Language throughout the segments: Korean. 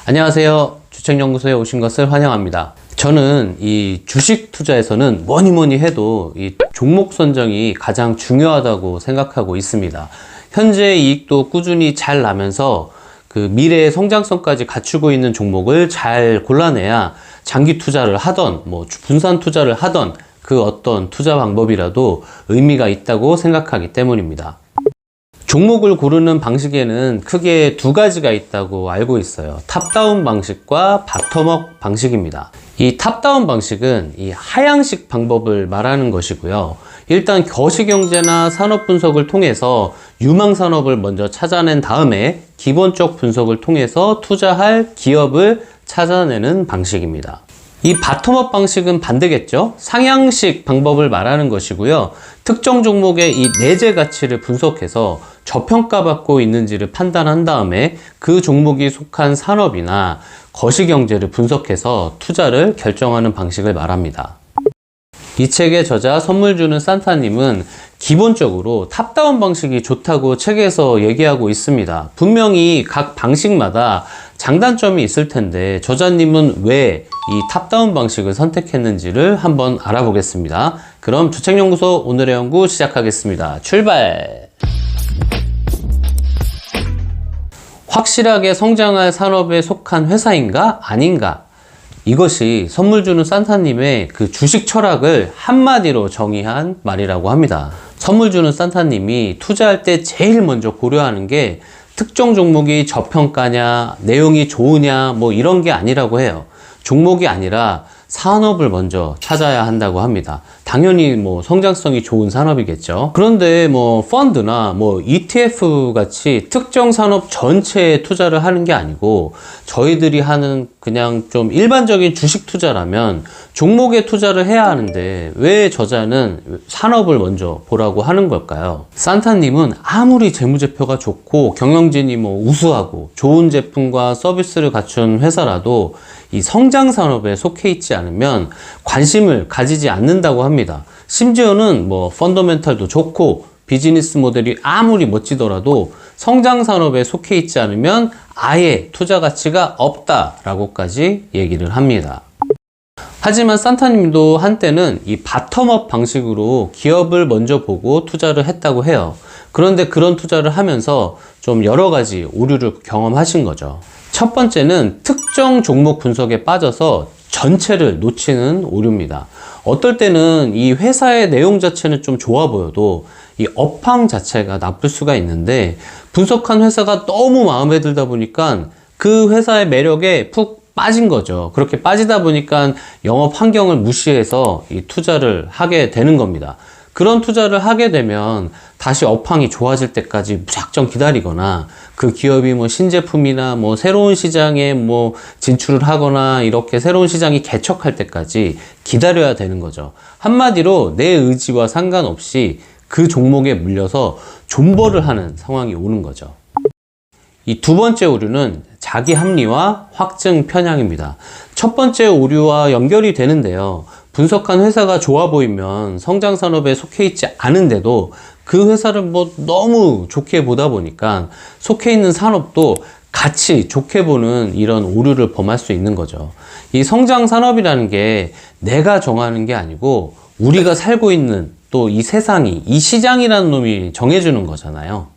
안녕하세요. 주책연구소에 오신 것을 환영합니다. 저는 이 주식 투자에서는 뭐니 해도 이 종목 선정이 가장 중요하다고 생각하고 있습니다. 현재 이익도 꾸준히 잘 나면서 그 미래의 성장성까지 갖추고 있는 종목을 잘 골라내야 장기 투자를 하던 분산 투자를 하던 그 어떤 투자 방법이라도 의미가 있다고 생각하기 때문입니다. 종목을 고르는 방식에는 크게 두 가지가 있다고 알고 있어요. 탑다운 방식과 바텀업 방식입니다. 이 탑다운 방식은 이 하향식 방법을 말하는 것이고요. 일단 거시경제나 산업 분석을 통해서 유망 산업을 먼저 찾아낸 다음에 기본적 분석을 통해서 투자할 기업을 찾아내는 방식입니다. 이 바텀업 방식은 반대겠죠? 상향식 방법을 말하는 것이고요. 특정 종목의 이 내재 가치를 분석해서 저평가받고 있는지를 판단한 다음에 그 종목이 속한 산업이나 거시경제를 분석해서 투자를 결정하는 방식을 말합니다. 이 책의 저자 선물 주는 산타님은 기본적으로 탑다운 방식이 좋다고 책에서 얘기하고 있습니다. 분명히 각 방식마다 장단점이 있을 텐데 저자님은 왜 이 탑다운 방식을 선택했는지를 한번 알아보겠습니다. 그럼 주책연구소 오늘의 연구 시작하겠습니다. 출발! 확실하게 성장할 산업에 속한 회사인가 아닌가? 이것이 선물 주는 산타님의 그 주식 철학을 한마디로 정의한 말이라고 합니다. 선물 주는 산타님이 투자할 때 제일 먼저 고려하는 게 특정 종목이 저평가냐, 내용이 좋으냐, 이런 게 아니라고 해요. 종목이 아니라 산업을 먼저 찾아야 한다고 합니다. 당연히 성장성이 좋은 산업이겠죠. 그런데 펀드나 ETF 같이 특정 산업 전체에 투자를 하는 게 아니고 저희들이 하는 그냥 좀 일반적인 주식 투자라면 종목에 투자를 해야 하는데 왜 저자는 산업을 먼저 보라고 하는 걸까요? 산타님은 아무리 재무제표가 좋고 경영진이 우수하고 좋은 제품과 서비스를 갖춘 회사라도 이 성장 산업에 속해 있지 않으면 관심을 가지지 않는다고 합니다. 심지어는 펀더멘털도 좋고 비즈니스 모델이 아무리 멋지더라도 성장 산업에 속해 있지 않으면 아예 투자 가치가 없다라고까지 얘기를 합니다. 하지만 산타님도 한때는 이 바텀업 방식으로 기업을 먼저 보고 투자를 했다고 해요. 그런데 그런 투자를 하면서 좀 여러 가지 오류를 경험하신 거죠. 첫 번째는 특정 종목 분석에 빠져서 전체를 놓치는 오류입니다. 어떨 때는 이 회사의 내용 자체는 좀 좋아 보여도 이 업황 자체가 나쁠 수가 있는데 분석한 회사가 너무 마음에 들다 보니까 그 회사의 매력에 푹 빠진 거죠. 그렇게 빠지다 보니까 영업 환경을 무시해서 이 투자를 하게 되는 겁니다. 그런 투자를 하게 되면 다시 업황이 좋아질 때까지 무작정 기다리거나 그 기업이 신제품이나 새로운 시장에 진출을 하거나 이렇게 새로운 시장이 개척할 때까지 기다려야 되는 거죠. 한마디로 내 의지와 상관없이 그 종목에 물려서 존버를 하는 상황이 오는 거죠. 이 두 번째 오류는 자기 합리화, 확증 편향입니다. 첫 번째 오류와 연결이 되는데요. 분석한 회사가 좋아 보이면 성장 산업에 속해 있지 않은데도 그 회사를 너무 좋게 보다 보니까 속해 있는 산업도 같이 좋게 보는 이런 오류를 범할 수 있는 거죠. 이 성장 산업이라는 게 내가 정하는 게 아니고 우리가 살고 있는 또 이 세상이, 이 시장이라는 놈이 정해주는 거잖아요.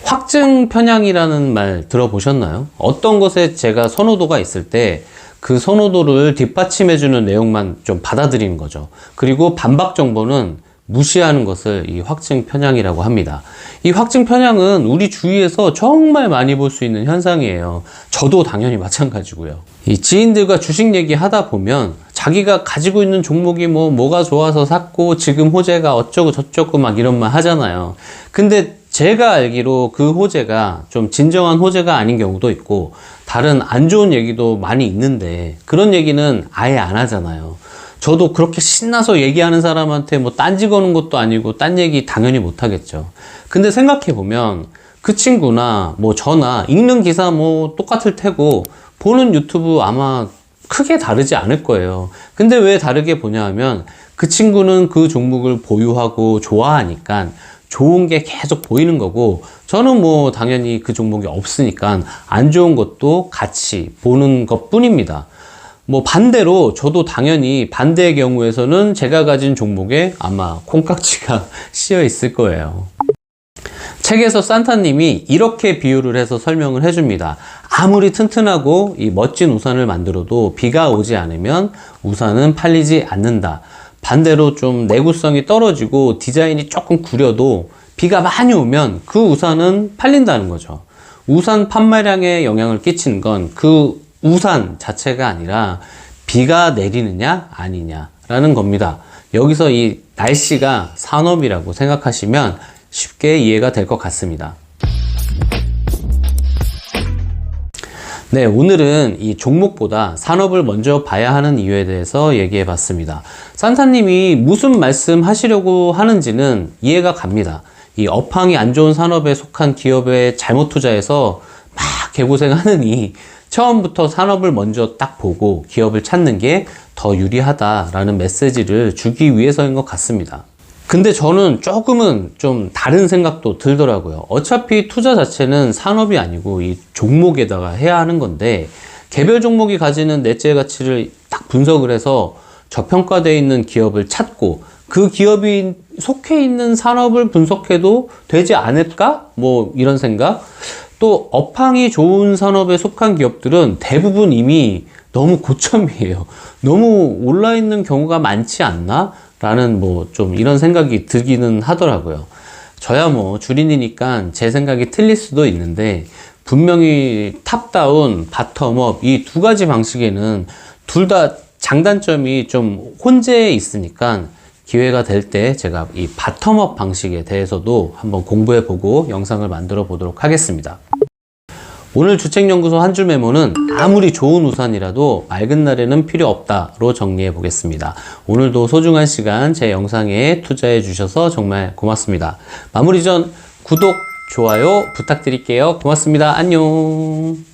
확증 편향이라는 말 들어보셨나요? 어떤 것에 제가 선호도가 있을 때 그 선호도를 뒷받침해주는 내용만 좀 받아들이는 거죠. 그리고 반박 정보는 무시하는 것을 이 확증 편향이라고 합니다. 이 확증 편향은 우리 주위에서 정말 많이 볼 수 있는 현상이에요. 저도 당연히 마찬가지고요. 이 지인들과 주식 얘기 하다 보면 자기가 가지고 있는 종목이 뭐가 좋아서 샀고 지금 호재가 어쩌고 저쩌고 이런 말 하잖아요. 근데 제가 알기로 그 호재가 좀 진정한 호재가 아닌 경우도 있고 다른 안 좋은 얘기도 많이 있는데 그런 얘기는 아예 안 하잖아요. 저도 그렇게 신나서 얘기하는 사람한테 딴지 거는 것도 아니고 딴 얘기 당연히 못 하겠죠. 근데 생각해보면 그 친구나 저나 읽는 기사 똑같을 테고 보는 유튜브 아마 크게 다르지 않을 거예요. 근데 왜 다르게 보냐 하면 그 친구는 그 종목을 보유하고 좋아하니까 좋은 게 계속 보이는 거고, 저는 뭐 당연히 그 종목이 없으니까 안 좋은 것도 같이 보는 것 뿐입니다. 뭐 반대로 저도 당연히 반대의 경우에서는 제가 가진 종목에 아마 콩깍지가 씌어 있을 거예요. 책에서 산타님이 이렇게 비유를 해서 설명을 해줍니다. 아무리 튼튼하고 이 멋진 우산을 만들어도 비가 오지 않으면 우산은 팔리지 않는다. 반대로 좀 내구성이 떨어지고 디자인이 조금 구려도 비가 많이 오면 그 우산은 팔린다는 거죠. 우산 판매량에 영향을 끼치는 건 그 우산 자체가 아니라 비가 내리느냐 아니냐라는 겁니다. 여기서 이 날씨가 산업이라고 생각하시면 쉽게 이해가 될 것 같습니다. 네, 오늘은 이 종목보다 산업을 먼저 봐야 하는 이유에 대해서 얘기해 봤습니다. 산타님이 무슨 말씀 하시려고 하는지는 이해가 갑니다. 이 업황이 안 좋은 산업에 속한 기업에 잘못 투자해서 막 개고생 하느니 처음부터 산업을 먼저 딱 보고 기업을 찾는 게 더 유리하다라는 메시지를 주기 위해서인 것 같습니다. 근데 저는 조금은 좀 다른 생각도 들더라고요. 어차피 투자 자체는 산업이 아니고 이 종목에다가 해야 하는 건데, 개별 종목이 가지는 넷째 가치를 딱 분석을 해서 저평가되어 있는 기업을 찾고 그 기업이 속해 있는 산업을 분석해도 되지 않을까? 뭐 이런 생각. 또 업황이 좋은 산업에 속한 기업들은 대부분 이미 너무 고점이에요. 너무 올라 있는 경우가 많지 않나? 라는 뭐 좀 이런 생각이 들기는 하더라고요. 저야 뭐 주린이니까 제 생각이 틀릴 수도 있는데, 분명히 탑다운, 바텀업 이 두 가지 방식에는 둘 다 장단점이 좀 혼재해 있으니까 기회가 될 때 제가 이 바텀업 방식에 대해서도 한번 공부해 보고 영상을 만들어 보도록 하겠습니다. 오늘 주책연구소 한 줄 메모는 아무리 좋은 우산이라도 맑은 날에는 필요 없다로 정리해 보겠습니다. 오늘도 소중한 시간 제 영상에 투자해 주셔서 정말 고맙습니다. 마무리 전 구독, 좋아요 부탁드릴게요. 고맙습니다. 안녕.